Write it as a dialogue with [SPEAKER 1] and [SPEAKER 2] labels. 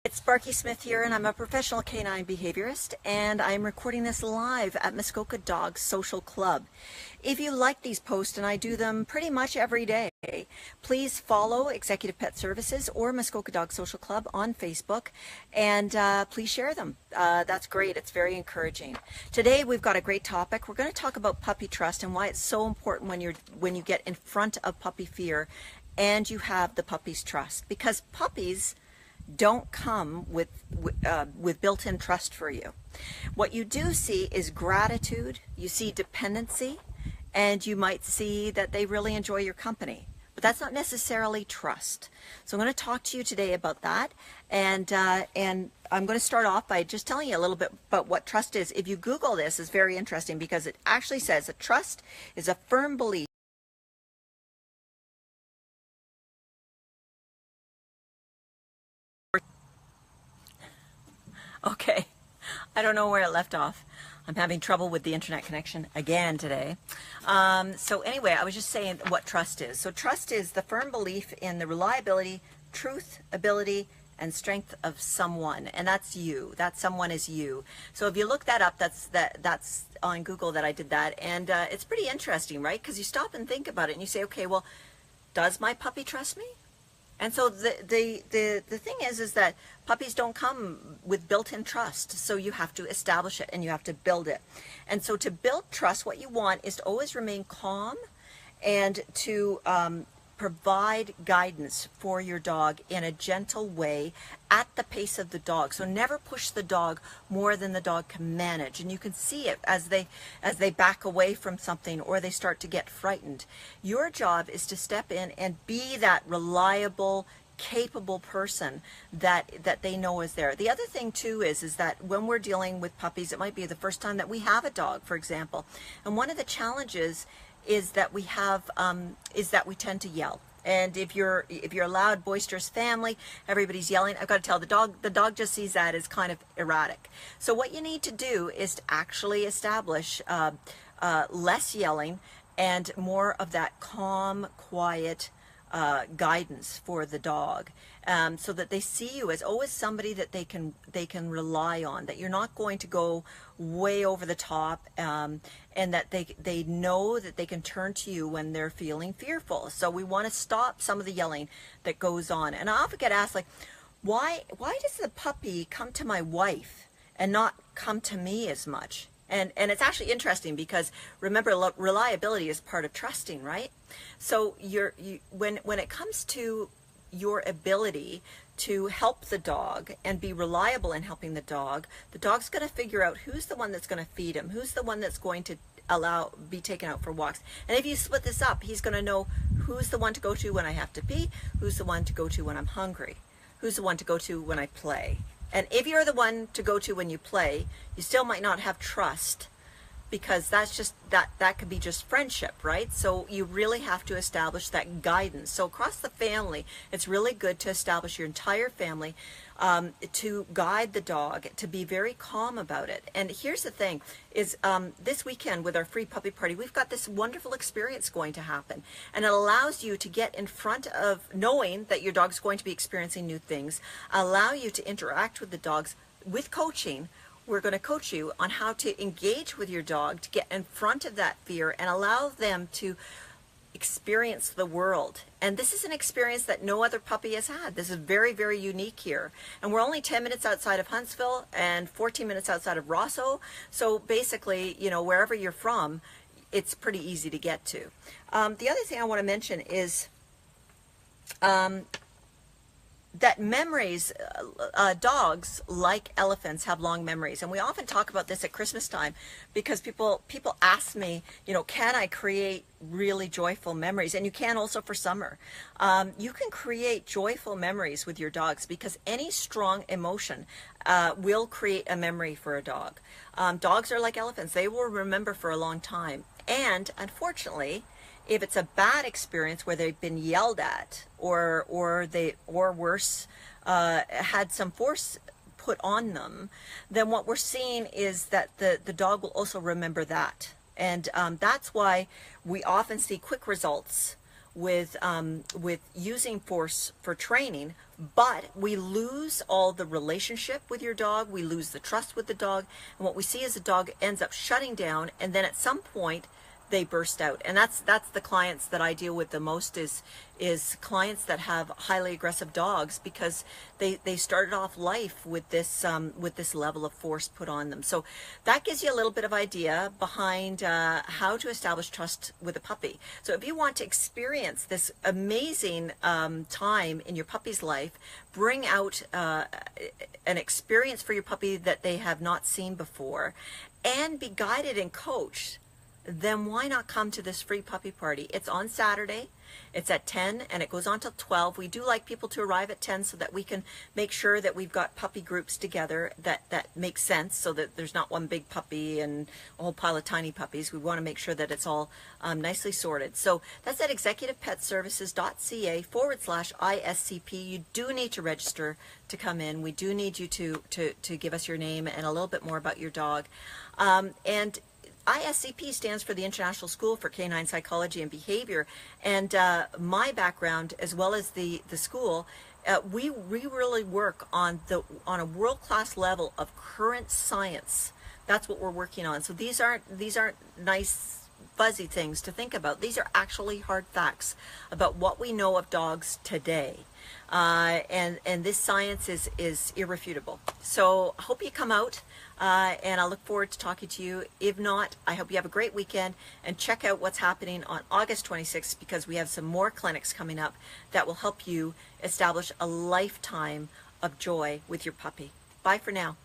[SPEAKER 1] It's Sparky Smith here, and I'm a professional canine behaviorist, and I'm recording this live at Muskoka Dog Social Club. If you like these posts, and I do them pretty much every day, please follow Executive Pet Services or Muskoka Dog Social Club on Facebook, and please share them. That's great. It's very encouraging. Today we've got a great topic. We're going to talk about puppy trust and why it's so important when you get in front of puppy fear and you have the puppy's trust, because puppies don't come with built-in trust for you. What you do see is gratitude, you see dependency, and you might see that they really enjoy your company. But that's not necessarily trust. So I'm going to talk to you today about that, and I'm going to start off by just telling you a little bit about what trust is. If you Google this, it's very interesting because it actually says that trust is a firm belief . Okay, I don't know where it left off. I'm having trouble with the internet connection again today. So anyway, I was just saying what trust is. So trust is the firm belief in the reliability, truth, ability, and strength of someone, and that's you. That someone is you. So if you look that up, that's on Google that I did that, and it's pretty interesting, right? Because you stop and think about it, and you say, okay, well, does my puppy trust me? And so the thing is that puppies don't come with built-in trust, so you have to establish it and you have to build it. And so to build trust, what you want is to always remain calm and to provide guidance for your dog in a gentle way at the pace of the dog. So never push the dog more than the dog can manage. And you can see it as they back away from something or they start to get frightened. Your job is to step in and be that reliable, capable person that they know is there. The other thing too is that when we're dealing with puppies, it might be the first time that we have a dog, for example. And one of the challenges is that we tend to yell. And if you're a loud, boisterous family, everybody's yelling, I've got to tell the dog just sees that as kind of erratic. So what you need to do is to actually establish less yelling and more of that calm, quiet guidance for the dog, so that they see you as always somebody that they can rely on, that you're not going to go way over the top, and that they know that they can turn to you when they're feeling fearful. So we want to stop some of the yelling that goes on. And I often get asked, like, why does the puppy come to my wife and not come to me as much? And it's actually interesting because remember, reliability is part of trusting, right? So when it comes to your ability to help the dog and be reliable in helping the dog's going to figure out who's the one that's going to feed him, who's the one that's going to be taken out for walks. And if you split this up, he's going to know who's the one to go to when I have to pee, who's the one to go to when I'm hungry, who's the one to go to when I play. And if you're the one to go to when you play, you still might not have trust, because that's just that could be just friendship, right? So you really have to establish that guidance. So across the family, it's really good to establish your entire family to guide the dog, to be very calm about it. And here's the thing is this weekend with our free puppy party, we've got this wonderful experience going to happen, and it allows you to get in front of knowing that your dog's going to be experiencing new things, allow you to interact with the dogs with coaching. We're going to coach you on how to engage with your dog to get in front of that fear and allow them to experience the world. And this is an experience that no other puppy has had. This is very, very unique here. And we're only 10 minutes outside of Huntsville and 14 minutes outside of Rosso. So basically, you know, wherever you're from, it's pretty easy to get to. The other thing I want to mention is that memories, dogs, like elephants, have long memories. And we often talk about this at Christmas time because people ask me, you know, can I create really joyful memories? And you can also for summer. You can create joyful memories with your dogs because any strong emotion will create a memory for a dog. Dogs are like elephants. They will remember for a long time. And unfortunately, if it's a bad experience where they've been yelled at or worse, had some force put on them, then what we're seeing is that the dog will also remember that. And that's why we often see quick results with using force for training But we lose all the relationship with your dog, we lose the trust with the dog, and what we see is the dog ends up shutting down, and then at some point they burst out. And that's the clients that I deal with the most, is clients that have highly aggressive dogs, because they started off life with this level of force put on them. So that gives you a little bit of idea behind how to establish trust with a puppy. So if you want to experience this amazing time in your puppy's life, bring out an experience for your puppy that they have not seen before, and be guided and coached, then why not come to this free puppy party? It's on Saturday. It's at 10 and it goes on till 12. We do like people to arrive at 10 so that we can make sure that we've got puppy groups together that makes sense, so that there's not one big puppy and a whole pile of tiny puppies. We want to make sure that it's all nicely sorted. So that's at executivepetservices.ca/ISCP. You do need to register to come in. We do need you to give us your name and a little bit more about your dog. And ISCP stands for the International School for Canine Psychology and Behavior, and my background, as well as the school, we really work on a world-class level of current science. That's what we're working on. So these aren't nice fuzzy things to think about. These are actually hard facts about what we know of dogs today. And this science is irrefutable. So I hope you come out, and I look forward to talking to you. If not, I hope you have a great weekend, and check out what's happening on August 26th, because we have some more clinics coming up that will help you establish a lifetime of joy with your puppy. Bye for now.